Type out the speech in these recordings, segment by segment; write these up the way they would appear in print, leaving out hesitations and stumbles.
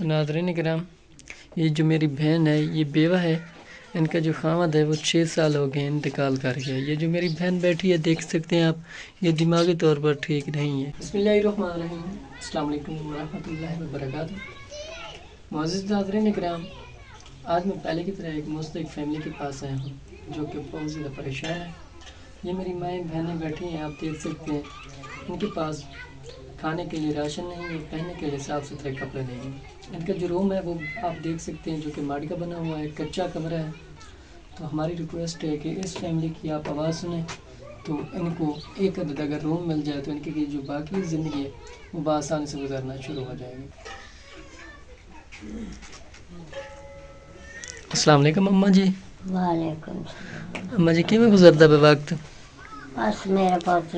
تو ناظرین کرام، یہ جو میری بہن ہے یہ بیوہ ہے، ان کا جو خاوند ہے وہ 6 سال ہو گئے انتقال کر گیا۔ یہ جو میری بہن بیٹھی ہے دیکھ سکتے ہیں آپ، یہ دماغی طور پر ٹھیک نہیں ہے۔ بسم اللہ الرحمن الرحیم، السلام علیکم ورحمۃ اللہ وبرکاتہ۔ معزز ناظرین کرام، آج میں پہلے کی طرح ایک مستحق فیملی کے پاس آیا ہوں جو کہ بہت زیادہ پریشان ہے۔ یہ میری مائیں بہنیں بیٹھی ہیں، آپ دیکھ سکتے ہیں ان کے پاس کھانے کے لیے راشن نہیں ہے، پہننے کے لیے صاف ستھرے کپڑے نہیں ہیں۔ ان کا جو روم ہے وہ آپ دیکھ سکتے ہیں جو کہ ماڈی کا بنا ہوا ہے، کچا کمرہ ہے۔ تو ہماری ریکویسٹ ہے کہ اس فیملی کی آپ آواز سنیں تو ان کو ایک عدد اگر روم مل جائے تو ان کی جو باقی زندگی ہے وہ بآسانی سے گزارنا شروع ہو جائے گی۔ السلام علیکم اماں جی۔ وعلیکم السلام۔ اماں جی کیوں گزرتا پہ وقت؟ بس میرا پوت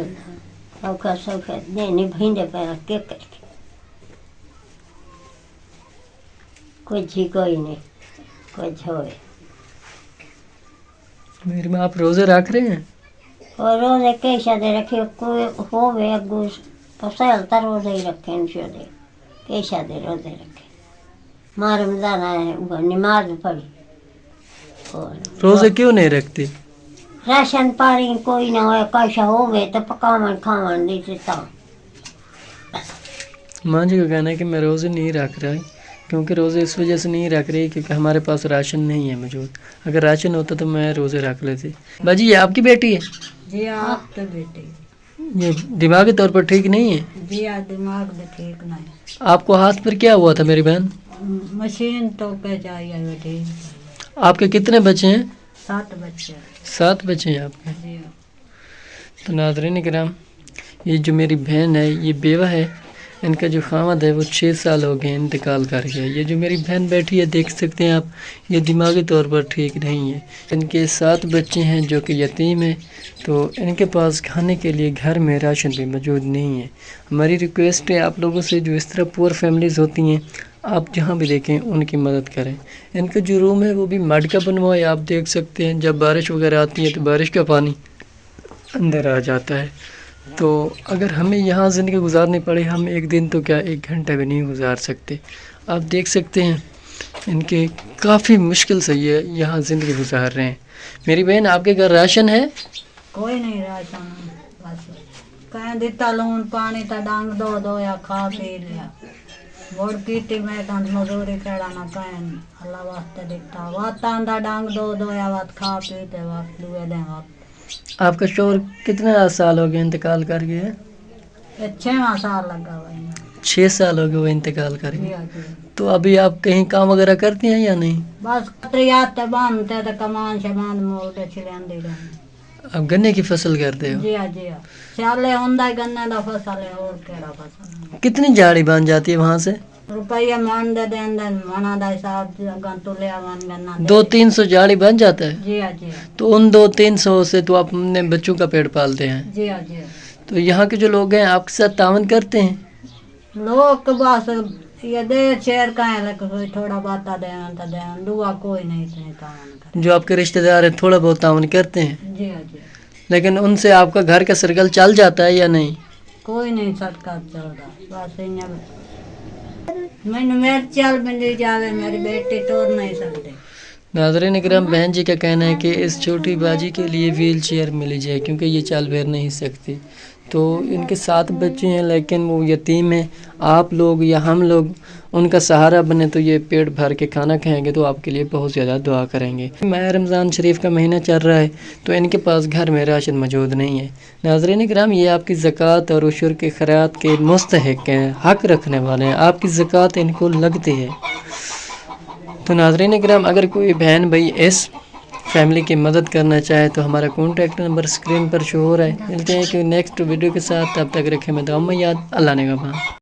اوکھا سوکھا نہیں بھینڈے پہ کے کر کے کچھ ہی کوئی نہیں کچھ ہوئے۔ میری ماں آپ روزے رکھ رہے ہیں؟ اور روزے کیسا دے رکھے کوئی ہوئے اگو پسیلتا روزے ہی رکھے انشاءاللہ کیسا دے روزے رکھے۔ ماں رمضان آئے وہ نماز پڑھی اور روزے کیوں نہیں رکھتے؟ راشن پانی کوئی نہ ہوئے کیسا ہوئے تو پکاون کھاون دیتے تا۔ ماں جی کا کہنا ہے کہ میں روزے نہیں رکھ رہا کیونکہ روزے اس وجہ سے نہیں رکھ رہی کیونکہ ہمارے پاس راشن نہیں ہے موجود۔ اگر راشن ہوتا تو میں روزے رکھ لیتی۔ باجی یہ آپ کی بیٹی ہے؟ جی آپ تو بیٹی یہ دماغی طور پر ٹھیک نہیں ہے؟ جی دماغ بھی ٹھیک نہیں۔ آپ کو ہاتھ پر کیا ہوا تھا میری بہن؟ مشین تو پہ چاہیے بیٹی۔ آپ کے کتنے بچے ہیں؟ 7 بچے۔ 7 بچے ہیں آپ کے؟ جی تو ناظرین کرام، یہ جو میری بہن ہے یہ بیوہ ہے، ان کا جو خاوند ہے وہ 6 سال ہو گئے انتقال کر گیا۔ یہ جو میری بہن بیٹھی ہے دیکھ سکتے ہیں آپ، یہ دماغی طور پر ٹھیک نہیں ہے۔ ان کے 7 بچے ہیں جو کہ یتیم ہیں، تو ان کے پاس کھانے کے لیے گھر میں راشن بھی موجود نہیں ہے۔ ہماری ریکویسٹ ہے آپ لوگوں سے جو اس طرح پور فیملیز ہوتی ہیں، آپ جہاں بھی دیکھیں ان کی مدد کریں۔ ان کا جو روم ہے وہ بھی مڈ کا بنوا ہے، آپ دیکھ سکتے ہیں جب بارش وغیرہ آتی ہے تو بارش کا پانی اندر آ جاتا ہے۔ تو اگر ہمیں یہاں زندگی گزارنی پڑے، ہم ایک دن تو کیا 1 گھنٹہ بھی نہیں گزار سکتے۔ آپ دیکھ سکتے ہیں ان کے کافی مشکل سے یہ یہاں زندگی گزار رہے ہیں۔ میری بہن آپ کے گھر راشن ہے؟ کوئی نہیں راشن، بس کہیں دیتا لون پانی تا ڈانگ دو یا کھا پی لیا۔ بوڑ کیتی میں کند مزوری کڑا نہ کہیں اللہ واسطے دیتا وات آندہ ڈانگ دو یا وات کھا پیتے وقت دوے دیں وقت۔ آپ کا شوہر کتنے سال ہو گئے انتقال کر گئے؟ 6واں سال لگا ہوا ہے۔ 6 سال ہو گئے وہ انتقال کر جی گئے۔ جی۔ تو ابھی آپ کہیں کام وغیرہ کرتی ہیں یا نہیں؟ بس قطریات تے باندھتے تے کمان شمان مولتے چھلندی رہنے۔ آپ گنے کی فصل کرتے ہو؟ جی جی سالے ہوندا گنے دا فصل ہے اور کیڑا فصل۔ کتنی جاڑی بن جاتی ہے وہاں سے؟ روپیہ مان دے دیں منا دا حساب گن تو لیا ون گنا 200-300 جاڑی بن جاتا ہے؟ جی جی تو ان 200-300 سے تو آپ اپنے بچوں کا پیٹ پالتے ہیں۔ جی جی۔ تو یہاں کے جو لوگ ہیں آپ کے ساتھ تعاون کرتے ہیں؟ لوگ بس یہ دے شیر کہیں لیکن کوئی تھوڑا باتا دیں تا دیں دعا کوئی نہیں اتنی تعاون کرے۔ جو آپ کے رشتہ دار ہیں تھوڑا بہت تعاون کرتے ہیں، جی جی۔ لیکن ان سے آپ کا گھر کا سرکل چل جاتا ہے یا نہیں؟ کوئی نہیں صدقہ چلتا بس میں میرے چل ملی جاوے میری بیٹی توڑ نہیں سکتے۔ ناظرین اکرام، بہن جی کا کہنا ہے کہ اس چھوٹی باجی کے لیے ویل چیئر ملی جائے کیونکہ یہ چل پھر نہیں سکتی۔ تو ان کے 7 بچے ہیں لیکن وہ یتیم ہیں۔ آپ لوگ یا ہم لوگ ان کا سہارا بنے تو یہ پیٹ بھر کے کھانا کھائیں گے تو آپ کے لیے بہت زیادہ دعا کریں گے۔ ماہ رمضان شریف کا مہینہ چل رہا ہے تو ان کے پاس گھر میں راشن موجود نہیں ہے۔ ناظرین اکرام، یہ آپ کی زکوٰۃ اور عشر کے خیرات کے مستحق ہیں، حق رکھنے والے ہیں، آپ کی زکوٰۃ ان کو لگتی ہے۔ تو ناظرین اکرام، اگر کوئی بہن بھائی اس فیملی کی مدد کرنا چاہے تو ہمارا کانٹیکٹ نمبر اسکرین پر شو ہو رہا ہے۔ ملتے ہیں کہ نیکسٹ ویڈیو کے ساتھ، تب تک رکھیں میں دعا میں یاد۔ اللہ نگہبان۔